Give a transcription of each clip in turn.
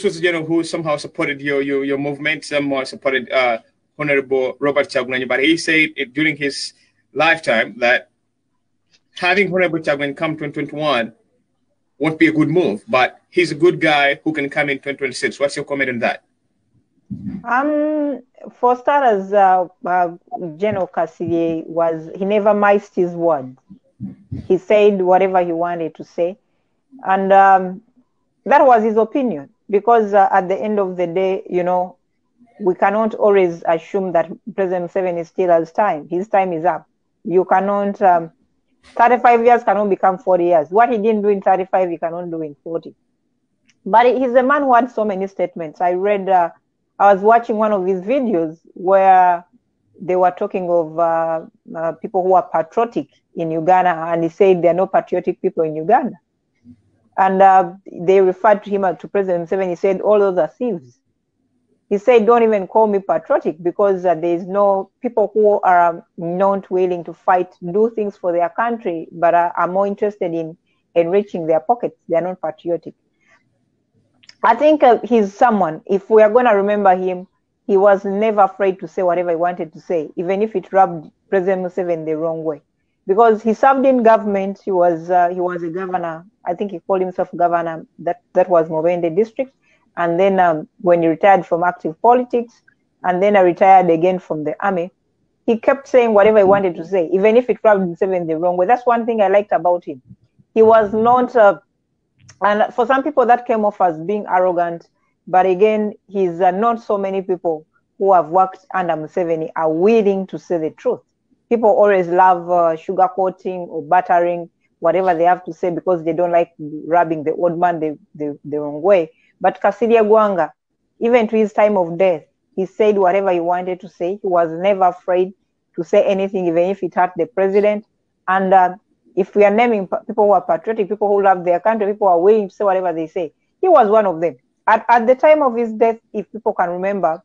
was, who somehow supported your movement, somehow supported Honorable Robert Chagulanyi, but he said during his lifetime that having Honorable Chagulanyi come 2021 won't be a good move, but he's a good guy who can come in 2026. What's your comment on that? For starters, General Kasirye he never missed his word. He said whatever he wanted to say, and that was his opinion. Because at the end of the day, we cannot always assume that President Museveni still has time. His time is up. You cannot, 35 years cannot become 40 years. What he didn't do in 35, he cannot do in 40. But he's a man who had so many statements. I was watching one of his videos where they were talking of people who are patriotic in Uganda, and he said there are no patriotic people in Uganda. And they referred to him to President Museveni. He said, all those are thieves. He said, don't even call me patriotic, because there is no people who are not willing to fight, do things for their country, but are more interested in enriching their pockets. They are not patriotic. I think he's someone, if we are going to remember him, he was never afraid to say whatever he wanted to say, even if it rubbed President Museveni the wrong way. Because he served in government, he was a governor. I think he called himself governor. That was Muwonge district, and then when he retired from active politics, and then retired again from the army, he kept saying whatever he wanted to say, even if it rubbed Museveni the wrong way. That's one thing I liked about him. He was not, and for some people that came off as being arrogant, but again, he's not so many people who have worked under Museveni are willing to say the truth. People always love sugarcoating or buttering whatever they have to say because they don't like rubbing the old man the wrong way. But Kasirye Gwanga, even to his time of death, he said whatever he wanted to say. He was never afraid to say anything, even if it hurt the president. And if we are naming people who are patriotic, people who love their country, people who are willing to say whatever they say, he was one of them. At the time of his death, if people can remember,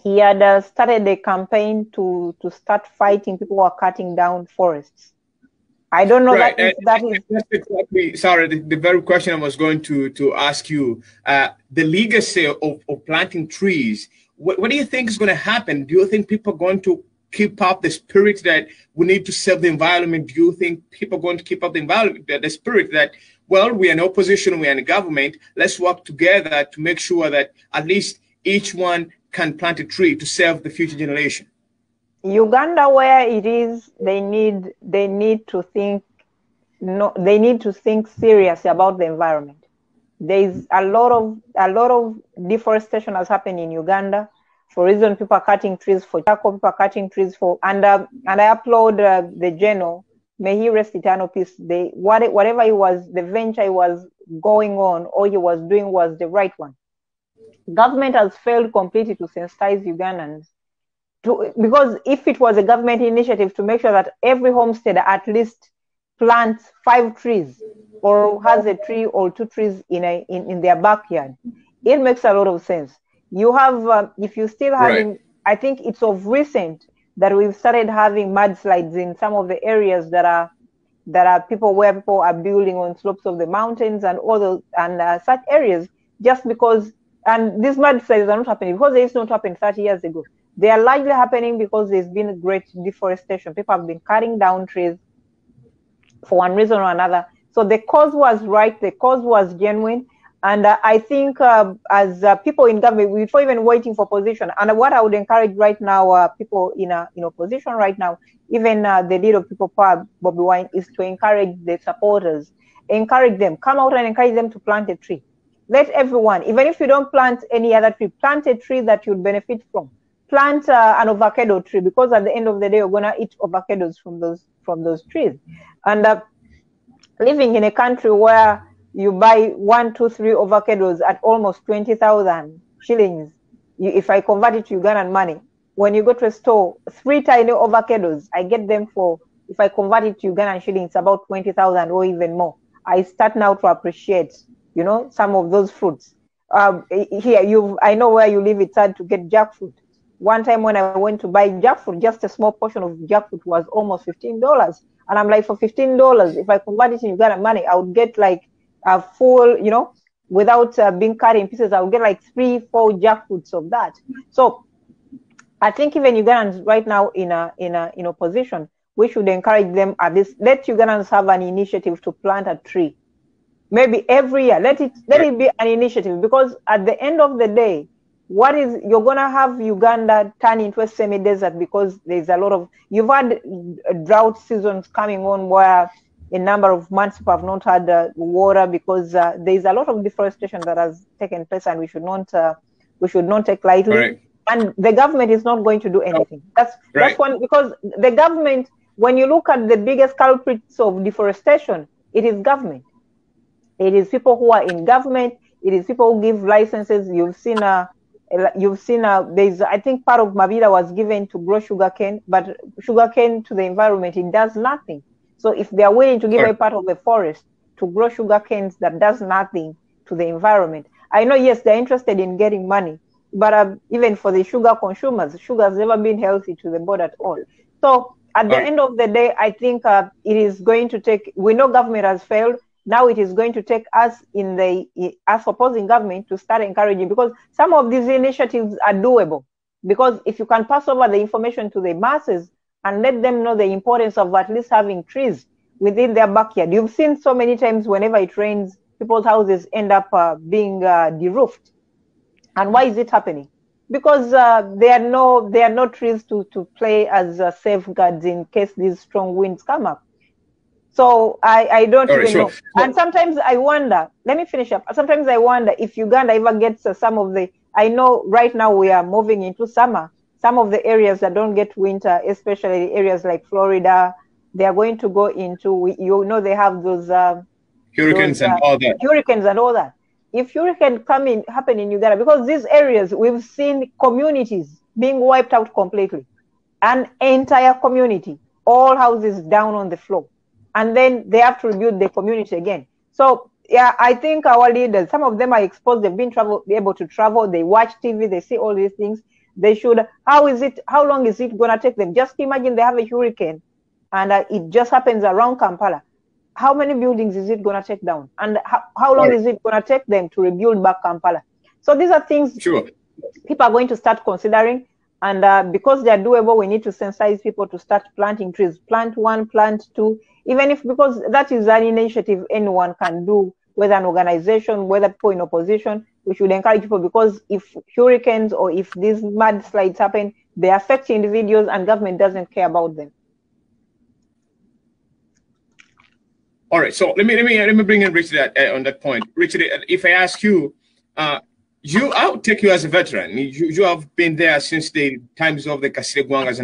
he had started a campaign to start fighting people who are cutting down forests. I don't know that is exactly, sorry, the very question I was going to ask you. The legacy of planting trees. What do you think is going to happen? Do you think people are going to keep up the spirit that we need to save the environment? Do you think people are going to keep up the spirit that, well, we are in opposition, we are in the government, let's work together to make sure that at least each one can plant a tree to save the future generation? Uganda, where it is, they need to think seriously about the environment. There is a lot of deforestation has happened in Uganda. For reason, people are cutting trees for charcoal, people are cutting trees for, and I applaud the general. May he rest eternal peace. Whatever the venture he was going on, or he was doing was the right one. Government has failed completely to sensitize Ugandans. Because if it was a government initiative to make sure that every homesteader at least plants 5 trees or has a tree or 2 trees in their backyard, it makes a lot of sense. You have, if you still having, right. I think it's of recent that we've started having mudslides in some of the areas that are where people are building on slopes of the mountains and all those and such areas, just because. And these mudslides are not happening because they used not happen 30 years ago. They are largely happening because there's been a great deforestation. People have been cutting down trees for one reason or another. So the cause was right, the cause was genuine. And I think as people in government, before even waiting for position, and what I would encourage right now, people in opposition right now, even the leader of People Power, Bobiwine, is to encourage the supporters, encourage them, come out and encourage them to plant a tree. Let everyone, even if you don't plant any other tree, plant a tree that you'll benefit from. Plant an avocado tree, because at the end of the day, you're gonna eat avocados from those trees. And living in a country where you buy 1, 2, 3 avocados at almost 20,000 shillings, if I convert it to Ugandan money, when you go to a store, 3 tiny avocados, I get them for, if I convert it to Ugandan shillings, about 20,000 or even more. I start now to appreciate, some of those fruits. Here, I know where you live, it's hard to get jackfruit. One time when I went to buy jackfruit, just a small portion of jackfruit was almost $15. And I'm like, for $15, if I convert it in Ugandan money, I would get like a full, without being cut in pieces. I'll get like 3-4 jackfruits of that. So I think even Ugandans right now in opposition, we should encourage them at least. Let Ugandans have an initiative to plant a tree. Maybe every year, let it be an initiative, because at the end of the day, you're gonna have Uganda turn into a semi-desert, because there's a lot of, you've had drought seasons coming on where a number of months people have not had water, because there's a lot of deforestation that has taken place, and we should not take lightly. Correct. And the government is not going to do anything. That's one, because the government, when you look at the biggest culprits of deforestation, it is government. It is people who are in government. It is people who give licenses. You've seen there's, I think part of Mabila was given to grow sugarcane, but sugarcane to the environment, it does nothing. So if they are willing to give a part of the forest to grow sugarcanes that does nothing to the environment, I know, yes, they're interested in getting money, but even for the sugar consumers, sugar has never been healthy to the body at all. So at the end of the day, I think it is going to take, we know government has failed. Now it is going to take us as opposing government to start encouraging, because some of these initiatives are doable. Because if you can pass over the information to the masses and let them know the importance of at least having trees within their backyard. You've seen so many times whenever it rains, people's houses end up being de-roofed. And why is it happening? Because there are no trees to play as safeguards in case these strong winds come up. So I don't even know. And sometimes I wonder, let me finish up. Sometimes I wonder if Uganda ever gets some of the, I know right now we are moving into summer. Some of the areas that don't get winter, especially areas like Florida, they are going to go into, you know, they have those hurricanes and all that. Hurricanes and all that. If hurricane happen in Uganda, because these areas, we've seen communities being wiped out completely. An entire community, all houses down on the floor. And then they have to rebuild the community again. So yeah, I think our leaders, some of them are exposed, they've been able to travel, they watch TV, they see all these things. They should, how long is it gonna take them? Just imagine they have a hurricane and it just happens around Kampala. How many buildings is it gonna take down? And how long is it gonna take them to rebuild back Kampala? So these are things people are going to start considering. And because they're doable, we need to sensitize people to start planting trees. Plant 1, plant 2, even if, because that is an initiative anyone can do, whether an organization, whether people in opposition. We should encourage people, because if hurricanes or if these mudslides happen, they affect individuals and government doesn't care about them. All right, so let me bring in Richard on that point. Richard, if I ask you, I would take you as a veteran. You have been there since the times of the Kasile Gwangas and